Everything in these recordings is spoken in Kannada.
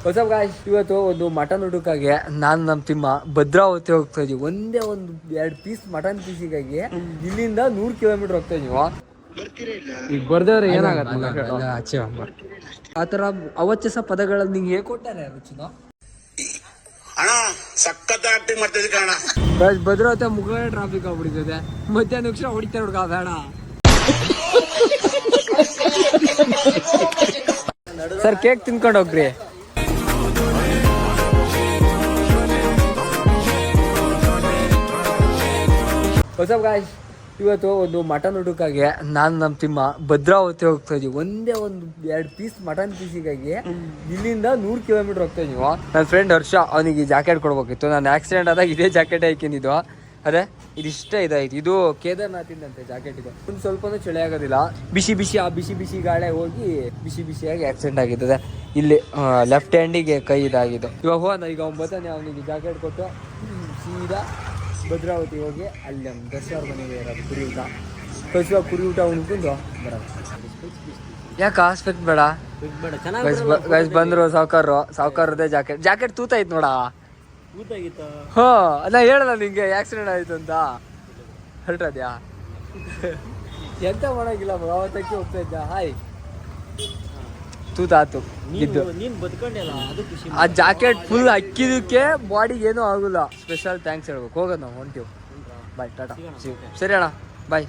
ಹೊಸ ಗಾಯ್ಸ್, ಇವತ್ತು ಒಂದು ಮಟನ್ ಊಟಕ್ಕಾಗಿ ನಾನು ನಮ್ಮ ತಿಮ್ಮ ಭದ್ರಾವತಿ ಹೋಗ್ತಾ ಇದೀವಿ. ಒಂದೇ ಒಂದು 2 ಪೀಸ್ ಮಟನ್ ಪೀಸಿಗಾಗಿ ಇಲ್ಲಿಂದ 100 ಕಿಲೋಮೀಟರ್ ಹೋಗ್ತಾ ಇದೀವಿ. ಈಗ ಬರ್ದವ್ರೆ ಏನಾಗತ್ತೆ ಆಚೆ ಆ ಥರ ಅವಚ್ಚಸ ಪದಗಳಲ್ಲಿ ನಿಂಗೆ ಹೇಗೆ ಕೊಟ್ಟಾರೆ ರುಚಿನ ಭದ್ರಾವತಿ ಮುಖ ಟ್ರಾಫಿಕ್ ಆಗ್ಬಿಟ್ಟಿದೆ. ಮಧ್ಯಾಹ್ನ ನಿಮಿಷ ಹೊಡಿತಾರೆ ಹುಡುಗ ಬೇಡ ಸರ್. ಕೇಕ್ ತಿನ್ಕೊಂಡು ಹೋಗ್ರಿ. ಹೊಸ ಗಾಯ್ಸ್, ಇವತ್ತು ಒಂದು ಮಟನ್ ಊಟಕ್ಕಾಗಿ ನಾನು ನಮ್ಮ ತಿಮ್ಮ ಭದ್ರಾವತಿ ಹೋಗ್ತಾ ಇದೀವಿ. ಒಂದೇ ಒಂದು 2 ಪೀಸ್ ಮಟನ್ ಪೀಸಿಗಾಗಿ ಇಲ್ಲಿಂದ 100 ಕಿಲೋಮೀಟರ್ ಹೋಗ್ತಾ ಇದೀವಿ. ನನ್ನ ಫ್ರೆಂಡ್ ಹರ್ಷ ಅವನಿಗೆ ಜಾಕೆಟ್ ಕೊಡ್ಬೇಕಿತ್ತು. ನಾನು ಆಕ್ಸಿಡೆಂಟ್ ಆದಾಗ ಇದೇ ಜಾಕೆಟ್ ಹಾಕಿದ್ದು. ಅದೇ ಇದಿಷ್ಟೇ ಇದಾಯ್ತು. ಇದು ಕೇದಾರ್ನಾಥಿಂದಂತೆ ಜಾಕೆಟ್. ಇದು ಒಂದು ಸ್ವಲ್ಪನೂ ಚಳಿ ಆಗೋದಿಲ್ಲ. ಆ ಬಿಸಿ ಗಾಳಿ ಹೋಗಿ ಬಿಸಿಯಾಗಿ ಆಕ್ಸಿಡೆಂಟ್ ಆಗಿರ್ತದೆ. ಇಲ್ಲಿ ಲೆಫ್ಟ್ ಹ್ಯಾಂಡಿಗೆ ಕೈ ಇದಾಗಿದೆ. ಇವಾಗ ಈಗ ಬರ್ತಾನೆ, ಅವನಿಗೆ ಜಾಕೆಟ್ ಕೊಟ್ಟು ಸೀದಾ ಭದ್ರಾವತಿ ಹೋಗಿ ಅಲ್ಲಿ ನಮ್ಮ ದರ್ಶನ ಮನೆಗೆ ಇರೋದು ಕುರಿ ಊಟ. ಕಳಿಸುವ ಕುರಿ ಊಟ ಉಣ್ಕೊಂಡು ಬರೋದು. ಯಾಕೆ ಆಸ್ಪೆಕ್ಟ್ ಬೇಡ ಬಂದ್ರು ಸಾವುಕಾರದೇ ಜಾಕೆಟ್ ತೂತ ಐತ್ ನೋಡ. ಹಾ, ನಾ ಹೇಳಲ್ಲ ನಿಂಗೆ ಆಕ್ಸಿಡೆಂಟ್ ಆಯ್ತು ಅಂತ. ಹೊರಟದ್ಯಾ ಎಂತ ಮಾಡೋಗಿಲ್ಲ. ಅವತ್ತಕ್ಕೆ ಹೋಗ್ತಾ ಇದ್ದ. ಹಾಯ್ ತೂತಾತು ಇದ್ದು. ಆ ಜಾಕೆಟ್ ಫುಲ್ ಅಕ್ಕಿದಕ್ಕೆ ಬಾಡಿಗೆ ಏನೂ ಆಗುಲ್ಲ. ಸ್ಪೆಷಲ್ ಥ್ಯಾಂಕ್ಸ್ ಹೇಳ್ಬೇಕು. ಹೋಗೋದು ನಾವು ಹೊಂಟೀವಿ. ಬಾಯ್, ಟಾಟಾ, ಸರಿ ಅಣ್ಣ, ಬಾಯ್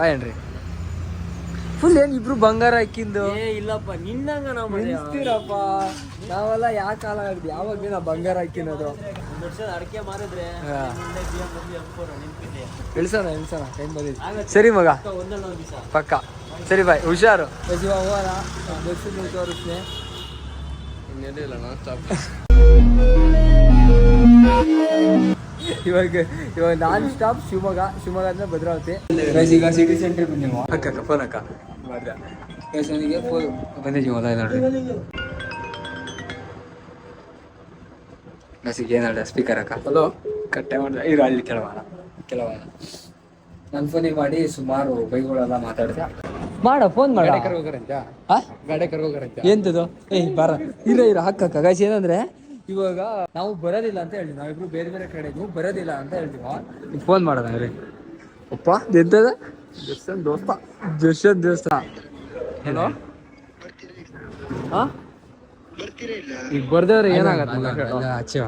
ಬಾಯ್ ಅಣ್ರಿ. ಫುಲ್ ಏನ್ ಇಬ್ರು ಬಂಗಾರ ಹಾಕಿಂದು ಇಲ್ಲಪ್ಪ. ನಿನ್ನಂಗ ನಾವು ನಿಲ್ಸ್ತೀರಪ್ಪ. ನಾವೆಲ್ಲ ಯಾವ ಕಾಲ ಆಗಿದೆ, ಯಾವಾಗ ದಿನ ಬಂಗಾರ ಹಾಕಿನೋದು. ಅಡಿಕೆ ಮಾರಿದ್ರೆ ಇಳ್ಸೋಣ ಟೈಮ್ ಬಂದಿದೆ. ಸರಿ ಮಗ, ಪಕ್ಕ. ಸರಿ ಬಾಯ್, ಹುಷಾರು. ತೋರಿಸ್ತೀನಿ. ಇವಾಗ ನಾನ್ ಸ್ಟಾಪ್ ಶಿವಮೊಗ್ಗ ಅಂದ್ರೆ ಭದ್ರಾವತಿ. ಈಗ ಸಿಟಿ ಸೆಂಟ್ರಿಗೆ ಬಂದಿವ. ಅಕ್ಕ ಫೋನ್ ಅಕ್ಕ ಮಾಡಿದೆ ಫೋನ್ ಬಂದಿದ್ದೀವಿ. ಹೊಲ ನೋಡ್ರಿ ನಸಿಗೆ ಏನಾಡ ಸ್ಪೀಕರ್ ಅಕ್ಕ. ಹಲೋ ಕಟ್ಟೆ ಮಾಡಿದೆ. ಈಗ ಅಲ್ಲಿ ಕೆಲವಾರ ನನ್ನ ಫೋನಿಗೆ ಮಾಡಿ ಸುಮಾರು ಬೈಗಳೆಲ್ಲ ಮಾತಾಡಿದೆ. ಮಾಡ ಫೋನ್ ಮಾಡ. ಗಾಡಿ ಕರ್ಕೋಗರಂತೆ ಎಂತದು. ಬರ ಇರ ಹಾಕಕ್ಕ ಗಾಯ್ಸ್. ಏನಂದ್ರೆ ಇವಾಗ ನಾವು ಬರೋದಿಲ್ಲ ಅಂತ ಹೇಳ್ತೀವಿ. ನಾವಿಬ್ರು ಬೇರೆ ಕಡೆ ನೀವು ಬರೋದಿಲ್ಲ ಅಂತ ಹೇಳ್ತೀವಿ. ಫೋನ್ ಮಾಡೋದಂಗ್ರಿ ಅಪ್ಪ ಎಂತದ ಜರ್ಷನ್ ದೋಸ್ತ. ಹಲೋ, ಈಗ ಬರ್ದವ್ರೆ ಏನಾಗತ್ತೆ ಆಚೆ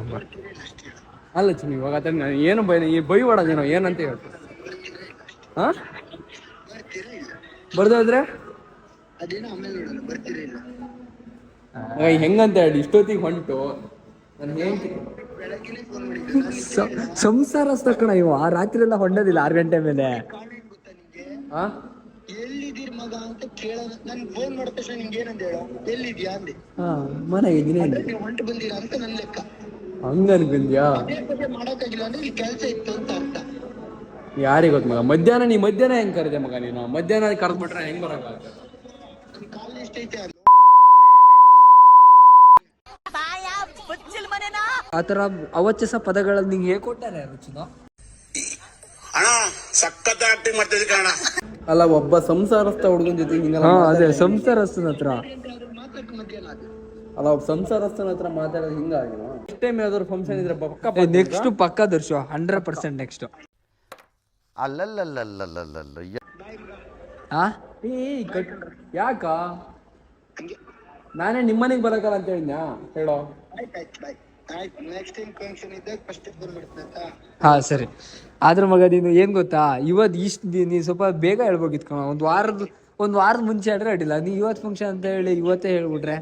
ಅಲ್ಲ ಚಿನ್ನ. ಇವಾಗ ಏನು ಬೈವಾಡೋದೇನೋ ಏನಂತ ಹೇಳ್ತೀವಿ. ಬರ್ದೋದ್ರೆ ಹೆಂಗಂತ ಹೇಳಿ ಇಷ್ಟೊತ್ತಿಗೆ ಹೊಂಟು ನಾನು ಹೇಳ್ತೀನಿ. ಸಂಸಾರ ಕಣ ಇವ. ರಾತ್ರಿ ಎಲ್ಲ ಹೊಂಡೋದಿಲ್ಲ 6 ಗಂಟೆ ಮೇಲೆ. ಎಲ್ಲಿದ್ದೀರಿ ಮಗ ಅಂತ ಕೇಳೋದು. ನನ್ ಫೋನ್ ಮಾಡಿದ ತಕ್ಷಣ ನಿಮ್ಗೆ ಏನಂತ ಹೇಳೋ, ಎಲ್ಲಿದ್ಯಾ ಅಂದೆ. ಮನೆಗೆ ಹೊಂಟು ಬಂದಿರ ಅಂತ ನನ್ ಲೆಕ್ಕ. ಹಂಗ ಅನ್ಕೊಂಡ್ಯಾ? ಮಾಡಕ್ಕಾಗಿಲ್ಲ ಅಂದ್ರೆ ಈ ಕೆಲಸ ಇತ್ತು ಅಂತ ಅರ್ಥ. ಯಾರಿಗೆ ಗೊತ್ತ ಮಗ. ಮಧ್ಯಾಹ್ನ ಹೆಂಗ್ ಕರೆದೆ ಮಗ ನೀನು? ಮಧ್ಯಾಹ್ನ ಕರೆದ್ಬಿಟ್ರೆ ಹೆಂಗ್ ಬರಕ? ಕಾಲ ಎಷ್ಟೈತೆ ಆತರ ಅವಚ್ಚಸ ಪದಗಳಲ್ಲಿ ನಿಂಗೆ ಹೇಗೆ ಕೊಟ್ಟಾರೆ ರುಚಿನ? ಅಲ್ಲ, ಒಬ್ಬ ಸಂಸಾರಸ್ಥ ಹುಡುಗನ ಜೊತೆ ಅದೇ ಸಂಸಾರಸ್ಥನ ಹತ್ರ ಅಲ್ಲ, ಒಬ್ಬ ಸಂಸಾರಸ್ಥನ ಹತ್ರ ಮಾತಾಡೋದು ಹಿಂಗಾಗಿ. ನೆಕ್ಸ್ಟ್ ಟೈಮ್ ಯಾವ್ದಾದ್ರು ಫಂಕ್ಷನ್ ಇದ್ರೆ ನೆಕ್ಸ್ಟ್ ಪಕ್ಕ ದರ್ಶು 100% ನೆಕ್ಸ್ಟ್. ಯಾಕ ನಾನೇ ನಿಮ್ಮನೆಗೆ ಬರಕಲ್ಲ ಅಂತ ಹೇಳಿದ್ನಾ? ಹೇಳೋ. ಹಾ ಸರಿ. ಆದ್ರ ಮಗ ನೀನು ಏನ್ ಗೊತ್ತಾ, ಇವತ್ತು ನೀನ್ ಸ್ವಲ್ಪ ಬೇಗ ಹೇಳ್ಬೇಕಿತ್ತು ಕಣ. ಒಂದ್ ವಾರದ ಮುಂಚೆ ಹೇಳ್ರೆ ಅಡ್ಡಿಲ್ಲ. ನೀ ಇವತ್ತು ಫಂಕ್ಷನ್ ಅಂತ ಹೇಳಿ ಇವತ್ತೇ ಹೇಳ್ಬಿಟ್ರೆ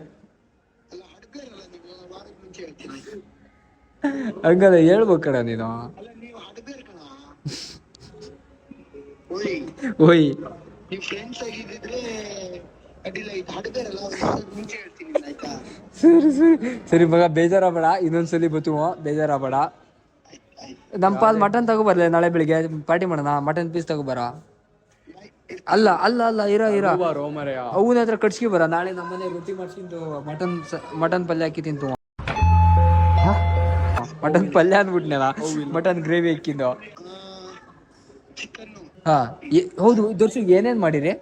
ಹಂಗಲ್ಲ ಹೇಳ್ಬೇಕು ಕಣ ನೀನು. ಓಯ್ ಸರಿ ಮಗ, ಬೇಜಾರಾಗಬೇಡ. ಇನ್ನೊಂದ್ಸಲಿ ಬತ್ತುವ, ಬೇಜಾರಾಗಬೇಡ. ನಮ್ಮ ಪಾಲ್ ಮಟನ್ ತಗೋಬರ್ಲೆ. ನಾಳೆ ಬೆಳಿಗ್ಗೆ ಪಾರ್ಟಿ ಮಾಡೋಣ. ಮಟನ್ ಪೀಸ್ ತಗೋಬರ. ಅಲ್ಲ ಇರೋ ಅವನ ಹತ್ರ ಕಟ್ಸ್ಕಿ ಬರ. ನಾಳೆ ನಮ್ಮನೆ ರೊಟ್ಟಿ ಮಾಡ್ಸ್ಕಿಂತು ಮಟನ್ ಪಲ್ಯ ಹಾಕಿ ತಿಂತು. ಮಟನ್ ಪಲ್ಯ ಅಂದ್ಬಿಟ್ನಲ್ಲ, ಮಟನ್ ಗ್ರೇವಿ ಹಾಕಿದ್ದು. ಹಾ ಹೌದು. ದರ್ಶು ಏನೇನ್ ಮಾಡಿರಿ?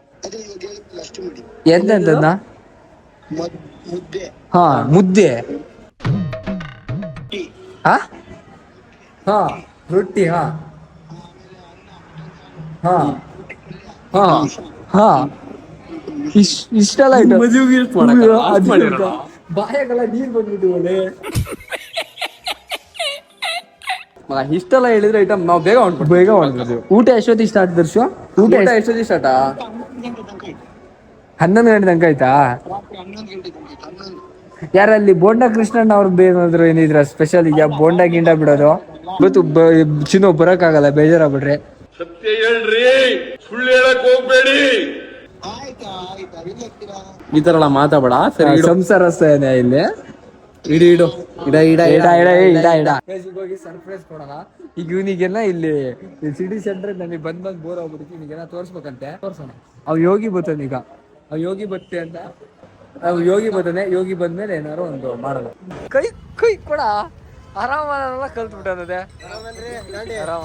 ಎಂತಂತದ್ನ ಮುದ್ದೆ ಹಾ ಮುದ್ದೆ ಟೀ ಹಾ ಹಾ ರೊಟ್ಟಿ ಹಾ ಹಾ ಹಾ ಹಾ ಇಷ್ಟೆಲ್ಲ ಬಾಯಾಗೆಲ್ಲ ನೀರ್ ಬಂದ್ಬಿಟ್ಟು ಒಳ್ಳೆ ಇಷ್ಟೆಲ್ಲ ಹೇಳಿದ್ರೆ ಐಟಮ್ ನಾವು ಬೇಗ ಬೇಗ ಮಾಡ್ಬೋದು. ಊಟ ಎಷ್ಟೊತ್ತಿಗೆ ಸ್ಟಾರ್ಟ್ ದರ್ಶು? ಊಟ ಎಷ್ಟೊತ್ತಿಗೆ ಸ್ಟಾರ್ಟಾ? 11 ಗಂಟೆ ತನಕ11 ಗಂಟೆ ತನಕ ಐತೆ ಆಯ್ತಾ? ರಾತ್ರಿ 11 ಗಂಟೆ ತನಕ ಐತೆ 11 ಯಾರಲ್ಲಿ ಬೋಂಡಾ ಕೃಷ್ಣಣ್ಣ ಅವ್ರದ್ದು ಏನಾದ್ರು ಏನಿದ್ರ ಸ್ಪೆಷಲ್ ಈಗ ಬೋಂಡಾ ಗಿಂಡ ಬಿಡೋದು ಇವತ್ತು ಚಿನ್ನು ಬರಕ್ ಆಗಲ್ಲ ಬೇಜಾರಾಗ್ಬಿಟ್ರೆ. ಸತ್ಯ ಹೇಳ್ರಿ, ಸುಳ್ಳು ಹೇಳಕ್ ಹೋಗ್ಬೇಡಿ. ಆಯ್ತಾ ಆಯ್ತಾ ಎಲ್ಲಿ ಹೋಗ್ತೀರಾ? ಈ ತರ ಎಲ್ಲ ಮಾತಾಡ. ಸರಿ ಇಡು. ಸಂಸಾರಸ್ಥೇನೆ ಇಲ್ಲಿ ಇಡು ಇಡು ಇಡ ಇಡ ಇಡ ಇಡ ಇಡ ಹೋಗಿ ಸರ್ಪ್ರೈಸ್ ಕೊಡೋಣ. ಈಗ ಇವನಿಗೆಲ್ಲ ಇಲ್ಲಿ ಸಿಟಿ ಸೆಂಟರ್ ನನಗೆ ಬಂದ್ ಬೋರ್ ಆಗ್ಬಿಡುತ್ತೆ. ಇವನಿಗೆಲ್ಲ ತೋರ್ಸ್ಬೇಕಂತೆ, ತೋರ್ಸೋಣ. ಅವ್ ಯೋಗಿ ಬರ್ತಾನೆ ಈಗ, ಅವ್ ಯೋಗಿ ಬತ್ತೆ ಅಂತ ಅವ್ ಯೋಗಿ ಬರ್ತಾನೆ. ಯೋಗಿ ಬಂದ್ಮೇಲೆ ಏನಾರು ಒಂದು ಮಾಡೋಣ. ಕೈ ಕೈ ಕೊಡ ಆರಾಮ ಕಲ್ತ್ಬಿಟ್ಟದೆ.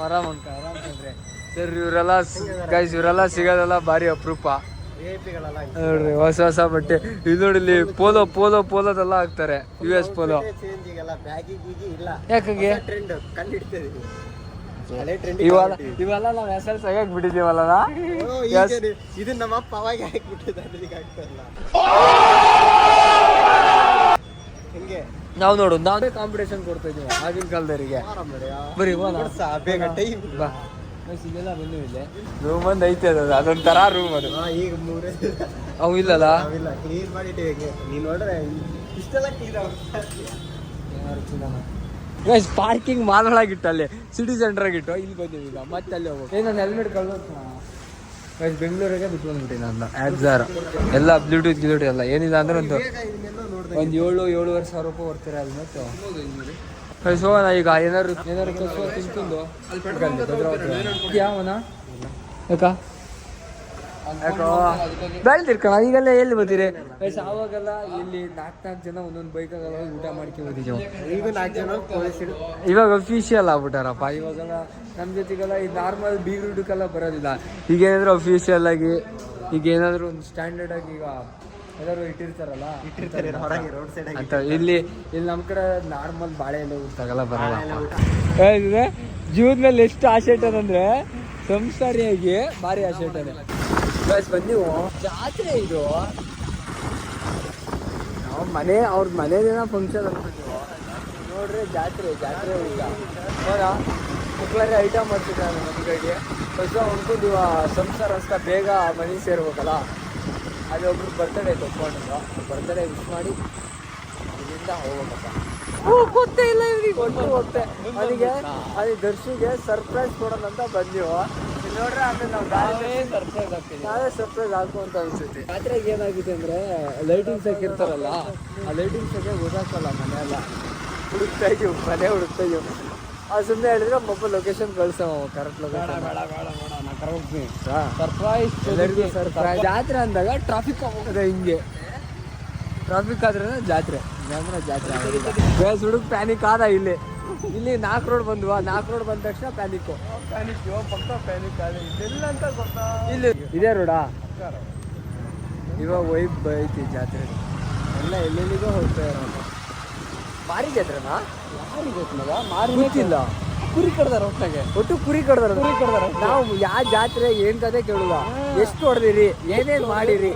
ಆರಾಮ್ ಅಂತ ಆರಾಮ್ ಅಂದ್ರೆ ಸರ್ ಇವರೆಲ್ಲ ಗೈಸ್ ಇವರೆಲ್ಲ ಸಿಗೋದೆಲ್ಲ ಭಾರಿ ಅಪರೂಪ ನೋಡ್ರಿ. ಹೊಸ ಬಟ್ಟೆ ಇದು ನೋಡಿ, ಇಲ್ಲಿ ಪೋಲೋ ಪೋಲೋ ಪೋಲೋದೆಲ್ಲ ಹಾಕ್ತಾರೆ. US ಪೋಲೋ ಯಾಕಾಗೆ ಇವೆಲ್ಲ ನಾವ್ ಹೆಸರು ಸರಿಯಾಗಿ ಬಿಟ್ಟಿದೀವಲ್ಲ. ಇದು ನಮ್ಮ ಅಪ್ಪ ಅವಾಗ ಹಾಕ್ಬಿಟ್ಟಿದ್ದ. ನಾವ್ ನೋಡು ನಾವೇ ಕಾಂಪಿಟೇಷನ್ ಕೊಡ್ತಾ ಇದೀವಿ ಆಗಿನ ಕಾಲದವರಿಗೆ. ಬರೀ ಬೇಗ ಟೈಮ್ ಬಾ ಇದೆಲ್ಲ ಬಂದು ಇಲ್ಲಿ ರೂಮ್ ಒಂದ್ ಐತೆ ಅದೊಂಥರ ರೂಮ್ ಅದು. ಈಗ ಮೂರೇ ಅವು ಇಲ್ಲಲ್ಲ ಕ್ಲೀನ್ ಮಾಡಿಟ್ಟಿವಿ. ನೀನ್ ನೋಡ್ರೆ ಇಷ್ಟೆಲ್ಲ ಕ್ಲೀನ್ ಪಾರ್ಕಿಂಗ್ ಮಾಲ್ಗಳಾಗಿಟ್ಟು ಅಲ್ಲಿ ಸಿಟಿ ಸೆಂಟರ್ ಆಗಿಟ್ಟು ಇಲ್ಲಿ ಬಂದೀವಿ. ಈಗ ಮತ್ತೆ ಅಲ್ಲಿ ಹೋಗ್ಬೇಕು. ನಾನು ಹೆಲ್ಮೆಟ್ ಕಳ್ದು ಬೆಂಗಳೂರಿಗೆ ಬಿಟ್ಟು ಬಂದ್ಬಿಟ್ಟಿನಿ ನಾನು. ಆ್ಯಪ್ಸಾರ್ ಎಲ್ಲ ಬ್ಲೂಟೂತ್ ಗಿಲೂಟೂತ್ ಎಲ್ಲ ಏನಿಲ್ಲ ಅಂದ್ರೆ ಒಂದು 7-7.5 ಸಾವಿರ ರೂಪಾಯಿ ಬರ್ತಾರೆ ಅದು. ಮತ್ತೆ ಹೋಗೋಣ ಈಗ. ಏನಾರು ಕಳ್ಸೋ ತಿನ್ಕೊಂಡು ಯಾವನ ಯಾಕ ಬೆಳ್ದಿರ್ಕಣ ಈಗೆಲ್ಲ ಎಲ್ಲಿ ಬರ್ತೀರಿ? ಆವಾಗೆಲ್ಲ ಇಲ್ಲಿ 4 ಜನ ಒಂದೊಂದು ಬೈಕಾಗೆಲ್ಲ ಹೋಗಿ ಊಟ ಮಾಡ್ಕೊಂಡ್ಬಂದಿದ್ದೀವಿ. ಈಗ 4 ಜನ ಇವಾಗ ಅಫಿಷಿಯಲ್ ಆಗ್ಬಿಟ್ಟಾರಪ್ಪ. ಇವಾಗೆಲ್ಲ ನಮ್ಮ ಜೊತೆಗೆಲ್ಲ ಈ ನಾರ್ಮಲ್ ಬೀಗ್ರುಡ್ಕೆಲ್ಲ ಬರೋದಿಲ್ಲ. ಈಗ ಏನಾದ್ರು ಅಫಿಷಿಯಲ್ ಆಗಿ ಈಗ ಏನಾದ್ರು ಒಂದು ಸ್ಟ್ಯಾಂಡರ್ಡ್ ಆಗಿ ಈಗ ಎಲ್ಲರೂ ಇಟ್ಟಿರ್ತಾರಲ್ಲ ಅಂತ. ಇಲ್ಲಿ ನಮ್ಮ ಕಡೆ ನಾರ್ಮಲ್ ಬಾಳೆ ಎಲ್ಲ ಊಟಾಗೆಲ್ಲ ಬರಲ್ಲ. ಜೀವನದಲ್ಲಿ ಎಷ್ಟು ಆಸೆ ಇಟ್ಟದಂದ್ರೆ ಸಂಸಾರಿಯಾಗಿ ಭಾರಿ ಆಸೆ ಇಟ್ಟದೆ. ಬಂದೀವು ಜಾತ್ರೆ ಇದು. ನಾವು ಅವ್ರ ಮನೇದೇನೋ ಫಂಕ್ಷನ್ ಅನ್ಕೊಂಡಿವು ನೋಡ್ರಿ. ಜಾತ್ರೆ ಈಗ ನೋಡ ಮಕ್ಕಳಲ್ಲಿ ಐಟಮ್ ಮಾಡ್ತಿದ್ದಾರೆ ನಮ್ಗಳಿಗೆ. ಹೊಸ ಅನ್ಕೊಂಡಿವ ಸಂಸಾರ ಅಷ್ಟ ಬೇಗ ಮನೆ ಸೇರ್ಬೇಕಲ್ಲ. ಅಲ್ಲಿ ಒಬ್ರು ಬರ್ತಡೇ ತಗೊಂಡು ಬರ್ತಡೇ ವಿಶ್ ಮಾಡಿ ಇಲ್ಲಿಂದ ಹೋಗ್ಬೇಕಪ್ಪ. ಗೊತ್ತೇ ಇಲ್ಲ ಇವ್ರಿಗೆ ಒಟ್ಟು ಹೋಗ್ತೆ. ಅದಕ್ಕೆ ಅದು ದರ್ಶಿಗೆ ಸರ್ಪ್ರೈಸ್ ಕೊಡೋಣ ಅಂತ ಬಂದೀವು. ನೋಡ್ರೆ ಆಮೇಲೆ ನಾವು ನಾವೇ ಸರ್ಪ್ರೈಸ್ ಹಾಕು ಅಂತ ಅನ್ಸುತ್ತೆ. ಜಾತ್ರೆಗೆ ಏನಾಗಿದೆ ಅಂದ್ರೆ ಲೈಟಿಂಗ್ಸ್ ಹಾಕಿರ್ತಾರಲ್ಲ, ಆ ಲೈಟಿಂಗ್ಸ್ ಹಾಕಿ ಗೊತ್ತಾಗಲ್ಲ. ಮನೆಯೆಲ್ಲ ಹುಡುಕ್ತಾ ಇದೀವಿ, ಮನೆ ಹುಡುಕ್ತಾ ಇದೀವಿ. ಅದು ಸುಮ್ಮನೆ ಹೇಳಿದ್ರೆ ಮೊಬೈಲ್ ಲೊಕೇಶನ್ ಕಳ್ಸವ ಕರೆಕ್ಟ್ ಲೊಕೇಶನ್. ಸರ್ಪ್ರೈಸ್ ಎಲ್ಲರಿಗೂ ಸರ್ಪ್ರೈಸ್. ಜಾತ್ರೆ ಅಂದಾಗ ಟ್ರಾಫಿಕ್ ಹೋಗೋದೆ ಹಿಂಗೆ. ಟ್ರಾಫಿಕ್ ಆದ್ರೆ ಜಾತ್ರೆ ಗ್ಯಾಸ್ ಹುಡುಗ ಪ್ಯಾನಿಕ್ ಆದ. ಇಲ್ಲಿ 4 ರೋಡ್ ಬಂದ್ವಾ. 4 ರೋಡ್ ಬಂದ ತಕ್ಷಣ ಪ್ಯಾನಿಕ್ ಪಕ್ಕ ಪ್ಯಾನಿಕ್ ಆದ. ಇದೆಲ್ಲ ಅಂತ ಗೊತ್ತಾ? ಇಲ್ಲಿ ಇದೇ ರೋಡಾ? ಇವಾಗ ವೈಬ್ ಐತಿ ಜಾತ್ರೆ ಎಲ್ಲ ಎಲ್ಲೆಲ್ಲಿಗೋ ಹೋಗ್ತಾ ಇರೋದು. ಮಾರಿ ಜಾತ್ರೆನಾ? ಯಾರಿಗೆ ಗೊತ್ತು ಮಗ? ಮಾರಿ ಗೊತ್ತಿಲ್ಲ. ಕುರಿ ಕಡ್ದಾರ ಒಟ್ಟು ಕುರಿ ಕಡ್ದಾರ. ನಾವು ಯಾವ ಜಾತ್ರೆ ಏನ್ ಕತೆ ಕೇಳುದ? ಎಷ್ಟು ಹೊಡೆದಿರಿ, ಏನೇನ್ ಮಾಡಿರಿ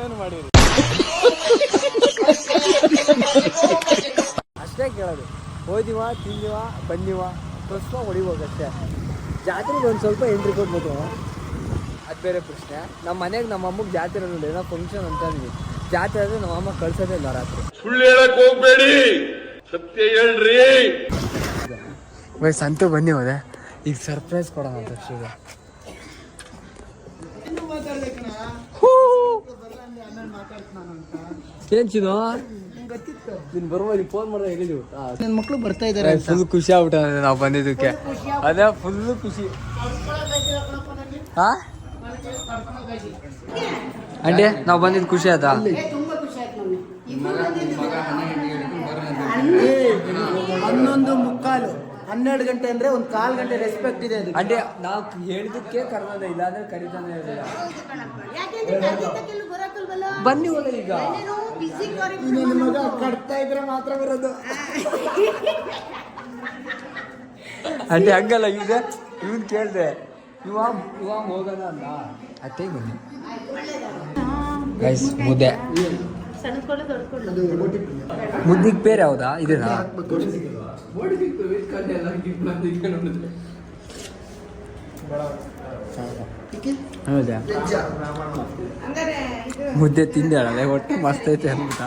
ಅಷ್ಟೇ ಕೇಳೋದು. ಹೋದಿವ, ತಿಂದಿವ, ಬಂದಿವ, ಸ್ವಲ್ಪ ಹೊಡಿಬೋಗಷ್ಟೇ. ಜಾತ್ರೆಗೆ ಒಂದು ಸ್ವಲ್ಪ ಎಂಟ್ರಿ ಕೊಡ್ಬೋದು, ಅದು ಬೇರೆ ಪ್ರಶ್ನೆ. ನಮ್ಮ ಮನೆಗೆ ನಮ್ಮ ಅಮ್ಮಗೆ ಜಾತ್ರೆ ಅನ್ನೋದು ಏನೋ ಫಂಕ್ಷನ್ ಅಂತ ಅಂದ್ವಿ. ಜಾತ್ರೆ ಆದರೆ ನಮ್ಮ ಅಮ್ಮ ಕಳ್ಸೋದೇ ಇಲ್ಲ ರಾತ್ರಿ. ಸುಳ್ಳು ಹೇಳಕ್ ಹೋಗ್ಬೇಡಿ, ಸತ್ಯ ಹೇಳ್ರಿ. ಸಂತು ಬನ್ನಿ ಹೋದೆ. ಈಗ ಸರ್ಪ್ರೈಸ್ ಕೊಡೋಣ ದರ್ಶಿಗೆ. ಏನ್ ಚಿನ್ನು ನೀನ್ ಬರುವಾಗ ಫೋನ್ ಮಾಡಿದ್ರೆ ಹೇಳಿದ್ವಿ. ನನ್ನ ಮಕ್ಳು ಬರ್ತಾ ಇದಾರೆ. ಫುಲ್ ಖುಷಿ ಆಗ್ಬಿಟ್ಟ ನಾವು ಬಂದಿದ್ದಕ್ಕೆ. ಅದೇ ಫುಲ್ ಖುಷಿ. ಹಾ ಅಂಡಿ ನಾವು ಬಂದಿದ್ದು ಖುಷಿ ಆಯ್ತಾ? 11:45 12 ಗಂಟೆ ಅಂದ್ರೆ ಒಂದು 1/4 ಗಂಟೆ ರೆಸ್ಪೆಕ್ಟ್ ಇದೆ ಅದಕ್ಕೆ. ಅಂದ್ರೆ ನಾವು ಹೇಳಿದಕ್ಕೆ ಕರ್ನೋದೇ ಇಲ್ಲ ಅಂದ್ರೆ ಕರಿತಾನೆ ಇರಲಿಲ್ಲ. ಬನ್ನಿ ಹೋದ ಈಗ ನಿನ್ನ ಮಗ ಕಟ್ತಾ ಇದ್ರೆ ಮಾತ್ರ ಬರೋದು. అంటే ಹಂಗಲ್ಲ. ಈಗ ಇವನ್ ಕೇಳ್ದೆ ಇವಾಗ ಹೋಗೋಣ ಅಂದ ಅತ್ತೆ ಬನ್ನಿ ಗೈಸ್. ಮುದ್ದೆ ಮುದ್ದಿಗೆ ಬೇರೆ ಹೌದಾ ಇದನ್ನ ಹೌದಾ ಮುದ್ದೆ ತಿಂದೇಳಲ್ಲ ಒಟ್ಟು ಮಸ್ತ್ ಐತೆ ಅಂದ್ಬಿಟ್ಟ.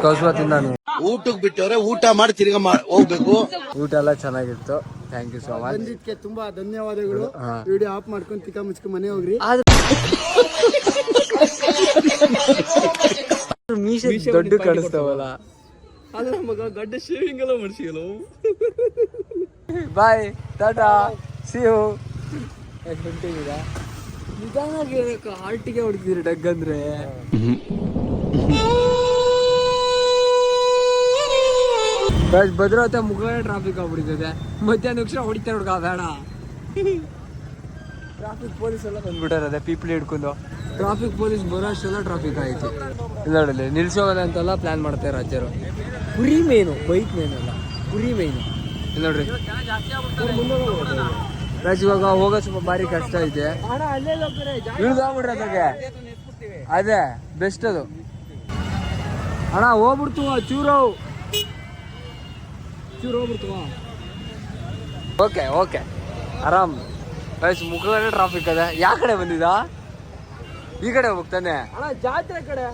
ಕೌಸ್ವ ತಿಂದಾನು. ಊಟಕ್ಕೆ ಬಿಟ್ಟವ್ರೆ, ಊಟ ಮಾಡಿ ತಿರ್ಗಾ ಹೋಗ್ಬೇಕು. ಊಟ ಎಲ್ಲ ಚೆನ್ನಾಗಿತ್ತು. Thank you so much. ಬಂದಿದ್ದಕ್ಕೆ ತುಂಬಾ ಧನ್ಯವಾದಗಳು. ವಿಡಿಯೋ ಆಫ್ ಮಾಡ್ಕೊಂಡು ತಿಕ್ಕ ಮುಚ್ಕೊಂಡು ಮನೆ ಹೋಗ್ರಿ. ಮೀಸೆ ದೊಡ್ಡ ಕಾಣಿಸ್ತಾವಲ್ಲ. ಅದ್ರ ಮಗ ಗಡ್ಡ ಶೇವಿಂಗ್ ಎಲ್ಲ ಮಾಡಿಸಿಲ್ಲ. ಬಾಯ್ ಟಾಟಾ ಸಿ ಯು. ನಿಧಾನಾಗಿ ಹೇಳಕ್ಕೆ ಹಾರ್ಟಿಗೆ ಹೊಡ್ತಿದ್ರಿ ಡಗ್ ಅಂದ್ರೆ. ಭದ್ರಾವತಿ ಮುಗಿದ ಟ್ರಾಫಿಕ್ ಆಗ್ಬಿಡ್ತದೆ. ಮಧ್ಯಾಹ್ನ ಅಕ್ಷರ ಹೊಡಿತಾರೆ ಹುಡುಗ ಬೇಡ. ಟ್ರಾಫಿಕ್ ಪೊಲೀಸ್ ಎಲ್ಲ ಬಂದ್ಬಿಟ್ಟಾರದೆ ಪೀಪಲ್ ಹಿಡ್ಕೊಂಡು. ಟ್ರಾಫಿಕ್ ಪೊಲೀಸ್ ಬರೋ ಅಷ್ಟೆಲ್ಲ ಟ್ರಾಫಿಕ್ ಆಯಿತು. ನೋಡಲಿ ನಿಲ್ಸೋಗಲ್ಲ ಅಂತೆಲ್ಲ ಪ್ಲಾನ್ ಮಾಡ್ತಾರೆ ರಾಜ್ಯರು. ಕುರಿ ಮೇನು, ಬೈಕ್ ಮೇನಲ್ಲ, ಕುರಿ ಮೇನು. ನೋಡ್ರಿ ರಾಜ್ ಇವಾಗ ಹೋಗೋ ಸ್ವಲ್ಪ ಭಾರಿ ಕಷ್ಟ ಐತೆ. ಇಳ್ದಾಗ್ಬಿಡ್ರಿ ಅದಾಗೆ. ಅದೇ ಬೆಸ್ಟ್ ಅದು. ಅಣ್ಣ ಹೋಗ್ಬಿಡ್ತು ಚೂರು ಹೋಗ್ಬಿಡ್ತು. ಓಕೆ ಓಕೆ ಆರಾಮ್. ಗೈಸ್ ಮುಖದಲ್ಲಿ ಟ್ರಾಫಿಕ್ ಅದೇ. ಯಾವ ಕಡೆ ಬಂದಿದ್ದ? ಈ ಕಡೆ ಹೋಗ್ತಾನೆ ಅಣ್ಣ ಜಾತ್ರೆ ಕಡೆ.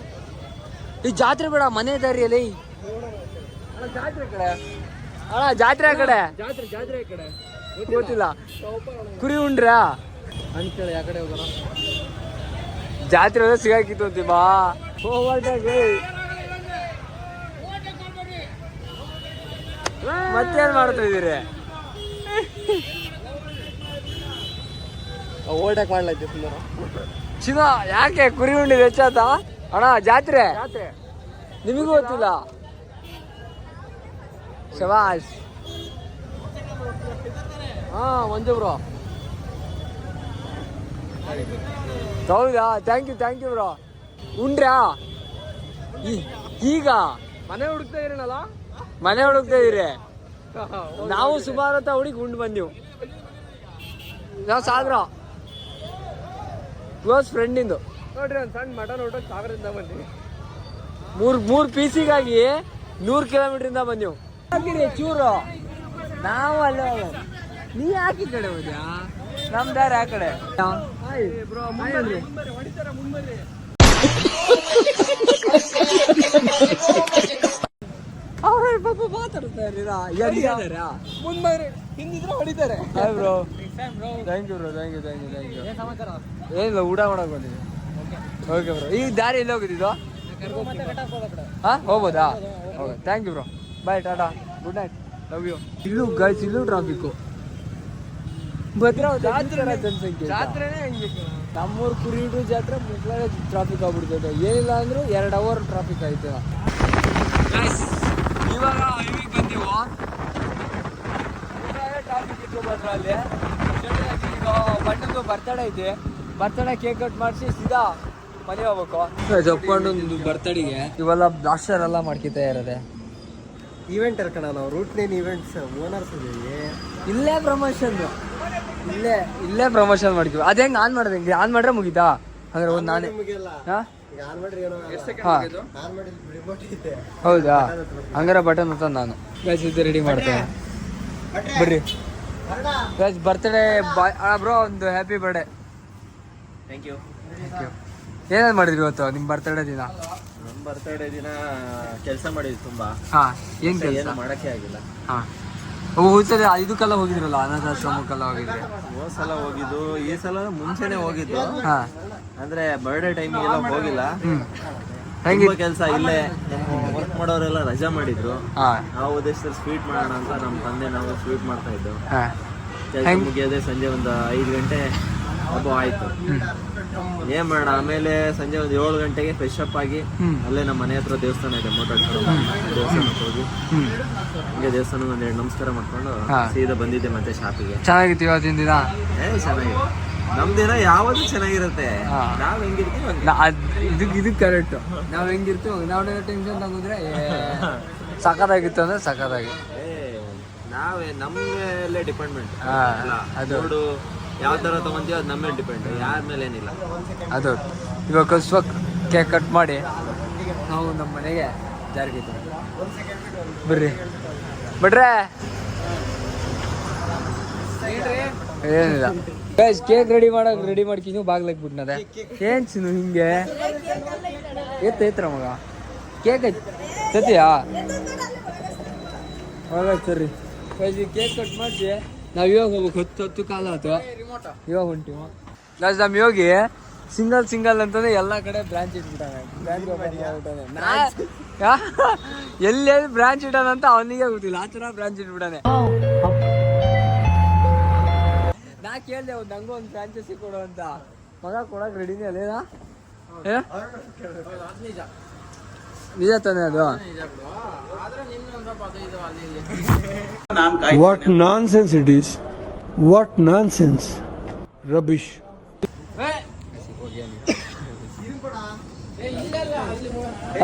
ಈ ಜಾತ್ರೆ ಬೇಡ, ಮನೆ ದಾರಿಯಲ್ಲಿ ಜಾತ್ರೆ ಕಡೆ. ಅಣ್ಣ ಜಾತ್ರೆ ಕಡೆ, ಜಾತ್ರೆ ಕಡೆ ಗೊತ್ತಿಲ್ಲ. ಕುರಿ ಉಂಡ್ರಾ ಅಂತೇಳಿ ಯಾವ ಕಡೆ ಹೋಗೋಣ? ಜಾತ್ರೆ ಸಿಗಾಕಿತ್ತು ಅಂತೀಮಾ. ಮತ್ತೇನ್ ಮಾಡ್ತಾ ಇದೀರಿ? ಓವರ್ಟೇಕ್ ಮಾಡ್ಲೈತಿ ಸುಮಾರು. ಶಿವ ಯಾಕೆ ಕುರಿ ಉಂಡಿ ಹೆಚ್ಚಾತ? ಅಣ್ಣ ಜಾತ್ರೆ ನಿಮಗೂ ಗೊತ್ತಿಲ್ಲ. ಶಬಾಷ್. ಹಾ ಮಂಜು ಬ್ರೋ. ಹೌದಾ? Thank you bro. ಉಂಡ್ರಾ ಈಗ? ಮನೆ ಹುಡುಕ್ತಾ ಇರನಲ್ಲ. ಮನೆ ಹುಡುಕ್ತಾ ಇದೀರಿ? ನಾವು ಸುಮಾರು ಹೊತ್ತ ಹುಡುಗಿ ಉಂಡು ಬಂದೀವು. ನಾವು ಸಾಗರ ಕ್ಲೋಸ್ ಫ್ರೆಂಡಿಂದು. ನೋಡ್ರಿ ಒಂದು ಸಣ್ಣ ಮಟನ್ ಊಟ ಸಾಗರದಿಂದ ಬಂದೀವಿ. ಮೂರ್ ಪೀಸಿಗಾಗಿ 100 ಕಿಲೋಮೀಟರ್ ಬಂದೀವು. ಹಾಕಿರಿ ಚೂರು. ನಾವು ಅಲ್ಲೇ ನೀ ಯಾಕೆ ಕಡೆ ಹೋದ್ಯಾ? ನಮ್ದಾರ ಆ ಕಡೆ. ಅವ್ರ ಪಾಪ ಮಾತಾಡ್ತಾರೆ. ಮುಂದೆ ಹಿಂದಿದ್ರೆ ಹೊಡಿತಾರೆ. Bro thank you. ಏನಿಲ್ಲ, ಊಟ ಮಾಡಕ್ ಬಂದಿದೆ. Okay bro. ಈ ದಾರಿ ಎಲ್ಲಿ ಹೋಗಿದ್ದು? ಹಾ ಹೋಗ್ಬೋದಾ? Okay thank you bro. Bye tata good night love you. ಇಲ್ಲೂ ಗೈಸ್ ಇಲ್ಲೂ ಟ್ರಾಫಿಕ್ಕು. ಭದ್ರಾವತಿ ಜನಸಂಖ್ಯೆ ಜಾತ್ರೆನೇ ಹಂಗೆ. ನಮ್ಮೂರು ಕುರಿಡು ಜಾತ್ರೆ ಮುಗ್ಲಾಗ ಟ್ರಾಫಿಕ್ ಆಗ್ಬಿಡ್ತೈತೆ. ಏನಿಲ್ಲ ಅಂದ್ರೂ 2 ಅವರ್ ಟ್ರಾಫಿಕ್ ಆಯ್ತು. ಇವಾಗ ಹೈವೇಗೆ ಬಂದೀವು. ಟ್ರಾಫಿಕ್ ಇತ್ತು ಭದ್ರಲ್ಲಿ. ಈಗ ಬಣ್ಣದ್ದು ಬರ್ತಡೇ ಐತೆ. ಬರ್ತಡೇ ಕೇಕ್ ಕಟ್ ಮಾಡಿಸಿ ಸೀದಾ ಮನೆ ಹೋಗ್ಬೇಕು. ಜಪ್ಕೊಂಡು ಬರ್ತಡೆಗೆ ಇವೆಲ್ಲ ಬ್ಲಾಸ್ಟರ್ ಎಲ್ಲ ಮಾಡ್ಕಿತಾ ಇರೋದೆ. ಈವೆಂಟ್ ಕಣ ನಾವು. ರೂಟ್ 9 ಈವೆಂಟ್ಸ್ ಓನರ್ಸ್ ಇದೀವಿ. ಇಲ್ಲೇ ಪ್ರಮೋಷನ್ ಮಾಡ್ತೀವಿ. ಅದೇ ಹೆಂಗೆ ಆನ್ ಮಾಡಿದೆ? ಹೆಂಗೆ ಆನ್ ಮಾಡ್ರೆ ಮುಗಿತಾ? ಅಂದ್ರೆ ಒಂದು ನಾನೇ ಹೌದಾ? ಹಂಗಾರೆ ಬಟನ್ ಅಂತ ನಾನು ಗೈಸ್ ಇದು ರೆಡಿ ಮಾಡ್ತೇನೆ. ಬರ್ರಿ ಗೈಸ್ ಬರ್ತಡೇ ಬ್ರೋ. ಒಂದು ಹ್ಯಾಪಿ ಬರ್ಡೇ. Thank you. ಏನೇನು ಮಾಡಿದ್ರಿ ಇವತ್ತು ನಿಮ್ಮ ಬರ್ತಡೇ ದಿನ? ನಮ್ಮ ಬರ್ತಡೇ ದಿನ ಕೆಲಸ ಮಾಡಿದ್ವಿ ತುಂಬಾ. ಹಾ ಏನ್ ಕೆಲಸ? ಮಾಡಕ್ಕೆ ಆಗಿಲ್ಲ. ಹಾ ಇದಕ್ಕೆಲ್ಲ ಹೋಗಿದ್ರಲ್ಲ, ಅನಾಥಾಶ್ರಮಕ್ಕೆಲ್ಲ ಹೋಗಿದ್ರಿ? ಹೋದ ಸಲ ಹೋಗಿದ್ದು, ಈ ಸಲ ಮುಂಚೆನೆ ಹೋಗಿದ್ದು. ಹಾ ಅಂದ್ರೆ ಬರ್ಡೇ ಟೈಮಿಗೆಲ್ಲ ಹೋಗಿಲ್ಲ. ಹೆಂಗೆ ಕೆಲಸ ಇಲ್ಲೇ ವರ್ಕ್ ಮಾಡೋರೆಲ್ಲ ರಜಾ ಮಾಡಿದ್ರು. ಹಾ ನಾವು ಉದ್ದೇಶದಲ್ಲಿ ಸ್ವೀಟ್ ಮಾಡೋಣ ಅಂತ ನಮ್ಮ ತಂದೆ ನಾವು ಸ್ವೀಟ್ ಮಾಡ್ತಾ ಇದ್ದು. ಹಾ ಕೆಲಸ ಮುಗಿಯೋದೆ ಸಂಜೆ ಒಂದು 5 ಗಂಟೆ ಹಬ್ಬ ಆಯ್ತು. ಏನ್ ಮಾಡೋಣ. ಆಮೇಲೆ ಸಂಜೆ ಒಂದು 7 ಗಂಟೆಗೆ ಫ್ರೆಶ್ ಅಪ್ ಆಗಿ ಅಲ್ಲೇ ನಮ್ಮ ಮನೆ ಹತ್ರ ದೇವಸ್ಥಾನ ಇದೆ, ಮೋಟರ್ ದೇವಸ್ಥಾನಕ್ಕೆ ಹೋಗಿ ಹಂಗೆ ದೇವಸ್ಥಾನ ಒಂದ್ 2 ನಮಸ್ಕಾರ ಮಾಡ್ಕೊಂಡು ಸೀದಾ ಬಂದಿದ್ದೆ ಮತ್ತೆ ಶಾಪಿಗೆ. ಚೆನ್ನಾಗಿತ್ತು ಇವತ್ತಿನ ದಿನ. ಚೆನ್ನಾಗಿದೆ ನಮ್ ದಿನ ಯಾವತ್ತೂ ಚೆನ್ನಾಗಿರುತ್ತೆ. ನಾವ್ ಹೆಂಗಿರ್ತೀವಿ ಇದು ಕರೆಕ್ಟ್. ನಾವ್ ಹೆಂಗಿರ್ತೀವಿ, ನಾವು ಟೆನ್ಷನ್ ತಗೋದ್ರೆ ಸಖತ್ತಾಗಿತ್ತು ಅಂದ್ರೆ ಸಖತ್ತಾಗಿ. ನಾವೇ ನಮ್ಮ ಮೇಲೆ ಡಿಪೆಂಡ್ಮೆಂಟ್. ಅದು ಯಾವ ತರ ತಗೊಂತೀವಿ ಅದು ನಮ್ಮ ಮೇಲೆ ಡಿಪೆಂಡ್, ಯಾರ ಮೇಲೆ ಏನಿಲ್ಲ. ಅದು ಇವಾಗ ಕೇಕ್ ಕಟ್ ಮಾಡಿ ನಾವು ನಮ್ಮ ಮನೆಗೆ ಜಾರಿಗೆ ಬರ್ರಿ ಬಿಡ್ರೆ. ಏನಿಲ್ಲ ಕೇಕ್ ರೆಡಿ ಮಾಡ್ತೀನಿ ಬಾಗ್ಲಾಕ್ಬಿಟ್ನದೆ. ಏನ್ ಚಿನ್ನು ಹಿಂಗೆ ಎತ್ತರ ಮಗ ಕೇಕ್ ಸತಿಯಾ ಸರಿ. ಕೇಕ್ ಕಟ್ ಮಾಡ್ಸಿ ನಾವ್ ಇವಾಗ ಹೋಗ್ಬೇಕು. ಹೊತ್ತು ಕಾಲ ಆಯ್ತು, ಇವಾಗ ಹೊಂಟಿವ. ನಮ್ ಯೋಗಿ ಸಿಂಗಲ್ ಅಂತಾನೆ ಎಲ್ಲಾ ಕಡೆ ಬ್ರಾಂಚ್ ಇಟ್ಬಿಟ್ಟಾನೆ. ಎಲ್ಲಿ ಬ್ರಾಂಚ್ ಇಟ್ಟಾನ ಅಂತ ಅವನಿಗೆ ಗೊತ್ತಿಲ್ಲ, ಆ ತರ ಬ್ರಾಂಚ್ ಇಟ್ಬಿಟ್ಟಾನೆ. ನಾ ಕೇಳ್ದೆ ನಂಗೂ ಒಂದು ಫ್ರಾಂಚೈಸಿ ಕೊಡು ಅಂತ. ಮಗ ಕೊಡಕ್ ರೆಡಿನೇ ಅದೇನಾ? ನಿಜ ತಾನೆ ಅದು? What nonsense it is. What nonsense. Rubbish.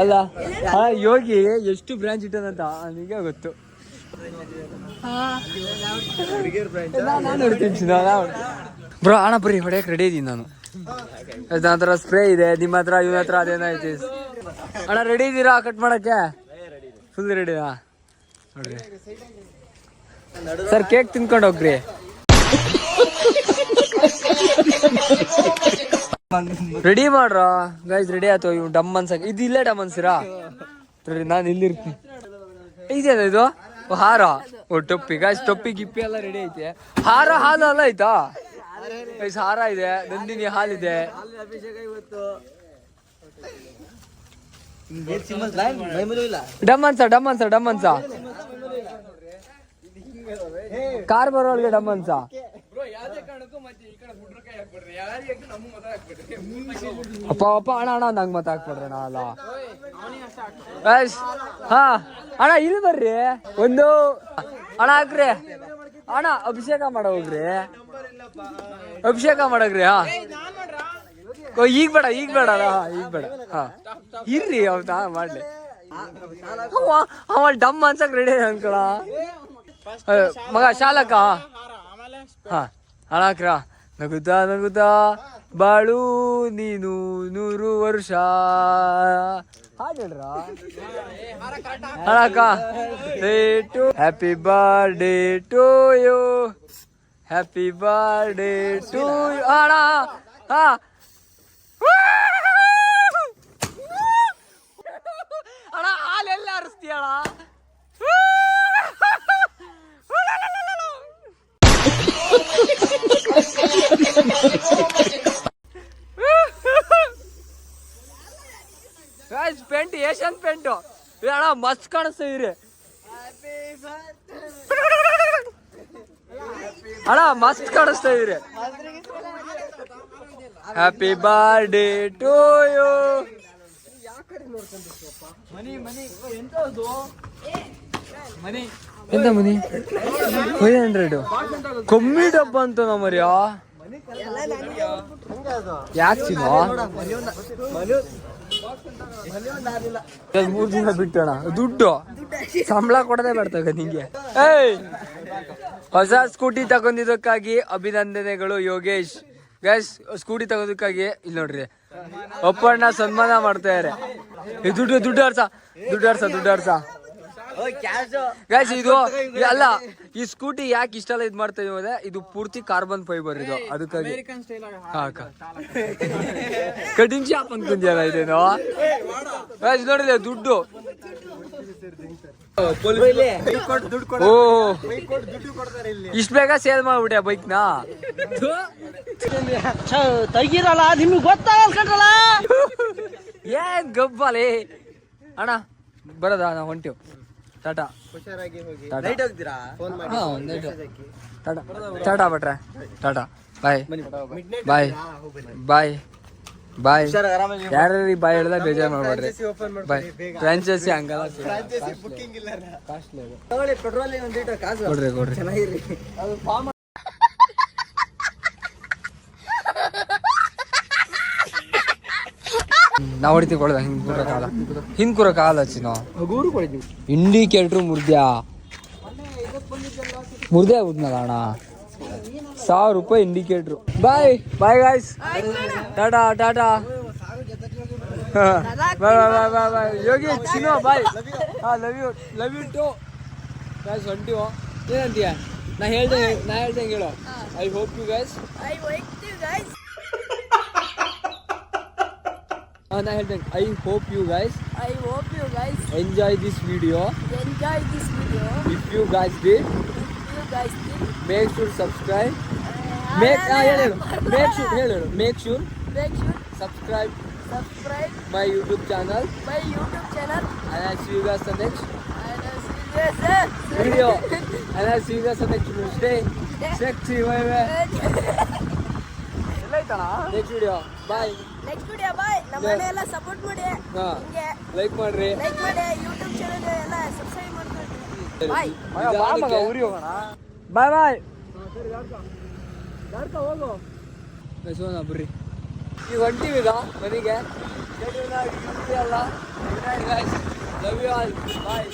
ಅಲ್ಲ ಯೋಗಿ ಎಷ್ಟು ಬ್ರಾಂಚ್ ಇಟ್ಟನಂತ ಅವನಿಗೆ ಗೊತ್ತು. ಬ್ರೋ ಅಣ್ಣ ಬರ್ರಿ ಹೊಡೆಯಕ್ ರೆಡಿ ಇದೀನಿ ನಾನು. ನನ್ನ ಹತ್ರ ಸ್ಪ್ರೇ ಇದೆ, ನಿಮ್ಮ ಹತ್ರ ಇವನ ಹತ್ರ ಅದೇನೈತಿ. ಅಣ್ಣ ರೆಡಿ ಇದೀರಾ ಕಟ್ ಮಾಡಕ್ಕೆ? ಫುಲ್ ರೆಡಿನಾ? ನೋಡ್ರಿ ಸರ್, ಕೇಕ್ ತಿನ್ಕೊಂಡು ಹೋಗ್ರಿ. ರೆಡಿ ಮಾಡ್ರ ಗೈಸ್. ರೆಡಿ ಆಯ್ತು. ಇವ್ ಡಮ್ ಅನ್ಸಕ್ ಇದು ಇಲ್ಲೇ ಡಮ್ ಅನ್ಸಿರಾ? ನಾನು ಇಲ್ಲಿರ್ತೀನಿ. ಇದೇನ ಇದು ಹಾರ? ಓ ಟೊಪ್ಪಿ ಗೈಸ್, ಟೊಪ್ಪಿ ಗಿಪ್ಪಿ ಎಲ್ಲ ರೆಡಿ ಐತೆ. ಹಾರ ಹಾಲು ಎಲ್ಲ ಆಯ್ತಾ ಗೈಸ್? ಹಾರ ಇದೆ, ನಂದಿನಿ ಹಾಲಿದೆ. ಡಮ್ ಅನ್ಸ ಕಾರ್ ಬರೋ ಒಳಗೆ ಡಮ್ ಅನ್ಸ. ಅಪ್ಪ ಅಣ್ಣ ನಂಗೆ ಮತ್ತೆ ಹಾಕ್ಬಿಡ್ರಿ ಅಣ್ಣ. ಅಲ್ಲ ಹಾ ಅಣ್ಣ ಇಲ್ಲಿ ಬರ್ರಿ ಒಂದು ಅಣ್ಣ ಹಾಕ್ರಿ ಅಣ್ಣ. ಅಭಿಷೇಕ ಮಾಡೋಗ್ರಿ, ಅಭಿಷೇಕ ಮಾಡಗ್ರಿ. ಹಾ ಈಗ ಬೇಡ ಈಗ ಬೇಡ. ಹಾ ಇರ್ರಿ ಅವತಾ ಮಾಡ್ಲಿ. ಅವ ಡಮ್ ಅನ್ಸಕ್ ರೆಡಿ ಅನ್ಕೊಳ ಮಗ ಶಾಲಕ. ಹಾ ಹಾಕ್ರ. ನಗುತ್ತಾ ಬಾಳು ನೀನು 100 ವರ್ಷ. ಹಾಡ್ರ ಹಾಳಕ. Happy birthday to you, happy birthday to you. ಅಣ್ಣ ಹಾ ಅಣ್ಣ ಹಾಲೆಲ್ಲ ಹರಿಸ್ತೀಯಣ. ಪೆಂಟ್ ಏಷ್ಯನ್ ಪೆಂಟು ಅಣ್ಣ ಮಸ್ತ್ ಕಾಣಿಸ್ತೀರಿ ಅಣ್ಣ, ಮಸ್ತ್ ಕಾಣಿಸ್ತಾ ಇದ್ರಿ. Happy birthday to you. ಎಂತ ಮನಿ 500 ಕಮ್ಮಿ ಡಬ್ಬ ಅಂತ ನಾ ಮರ್ಯಾ. ಯಾಕೆ ಚಿನ್ನೋ 3 ದಿನ ಬಿಟ್ಟಣ ದುಡ್ಡು ಸಂಬಳ ಕೊಡದೆ ಬರ್ತವೆ ನಿಂಗೆ. ಹೊಸ ಸ್ಕೂಟಿ ತಗೊಂಡಿದ್ದಕ್ಕಾಗಿ ಅಭಿನಂದನೆಗಳು ಯೋಗೇಶ್. ಗೈಸ್ ಸ್ಕೂಟಿ ತಗೋದಕ್ಕಾಗಿ ಇಲ್ಲಿ ನೋಡ್ರಿ ಅಪ್ಪಣ್ಣ ಸನ್ಮಾನ ಮಾಡ್ತಾ ಇದಾರೆ. ದುಡ್ಡು ಹರ್ಸ ಗೈಸ್. ಇದು ಅಲ್ಲ, ಈ ಸ್ಕೂಟಿ ಯಾಕೆ ಇಷ್ಟೆಲ್ಲ ಇದ್ ಮಾಡ್ತಾ ಇದೀವಿ, ಇದು ಪೂರ್ತಿ ಕಾರ್ಬನ್ ಫೈಬರ್ ಇದು. ಅದಕ್ಕಾಗಿ ಕಟಿಂಗ್ ಶಾಪ್ ಅನ್ಕೊಂಡ್ಯಲ್ಲ ಇದೇನೋ ಗೈಸ್. ನೋಡಿದ್ರೆ ದುಡ್ಡು ಓ ಇಷ್ಟ ಬೇಗ ಸೇಲ್ ಮಾಡ್ಬಿಟ್ಟೆ ಬೈಕ್ ನ. ತೆಗಿರಲ್ಲ ನಿಮ್ಗೆ ಗೊತ್ತಾಗಲ್ಲ ಏನ್ ಗಬ್ಬಲೆ ಅಣ್ಣ. ಬರೋದಾ ನಾವು ಹೊಂಟಿವ್. ಟಾಟಾ ಟಾಟಾ ಭಟ್ರೆ. ಟಾಟಾ ಬಾಯ್ ಬಾಯ್ ಬಾಯ್. ಬಾಯ್ ಯಾರು ಬಾಯ್ ಹೇಳ್ದ ಬೇಜಾರು ಮಾಡ್ಬೇಡ್ರಿ ಬಾಯ್ ಫ್ರಾಂಚೈಸಿ ಹಂಗಲ್ಲ ಕೊಡ್ರಿ ಕೊಡ್ರಿ ನಾವು ಹೊಡಿತೀವಿ ಕೊಡ್ದ ಹಿಂದ್ ಕೂರ ಕಾಲ ಹಚ್ಚಿ ನಾವು ಇಂಡಿಕೇಟ್ರು ಮುರ್ದ್ಯಾ ಆಗುದ್ನಲ್ಲ ಅಣ್ಣ 1000 ರೂಪಾಯಿ ಇಂಡಿಕೇಟ್ರು. Bye bye guys, tata tata bye Yogi Chinno bye. Love you too guys. ಹೊಂಟಿವೋ ಏನಂತೀಯ? ನಾ ಹೇಳ್ದೆ ಹೇಳು. ಐ ಹೋಪ್ ಯು ಗೈಸ್ ನಾ ಹೇಳ್ತೇನೆ I hope you guys enjoy this video. If you guys did, make sure subscribe. Make sure subscribe my YouTube channel. And I'll see you guys the next video. And I'll see you guys the next video. Stay sexy, baby. Next video. Bye. ನಮ್ಮ ಮನೆಯೆಲ್ಲ ಸಪೋರ್ಟ್ ಮಾಡಿ, ಲೈಕ್ ಮಾಡ್ರಿ, ಯೂಟ್ಯೂಬ್ ಚಾನೆಲ್ ಎಲ್ಲ ಸಬ್ಸ್ಕ್ರೈಬ್ ಮಾಡ್ಕೊಳ್ರಿ. ಬಾಯ್ ಬಾಯ್ ಬಾಯ್. ಹೋಗೋಣ ಬರ್ರಿ, ಈಗ ಹೊಂಟಿವೀಗ ಮನೆಗೆ. Love you all, bye.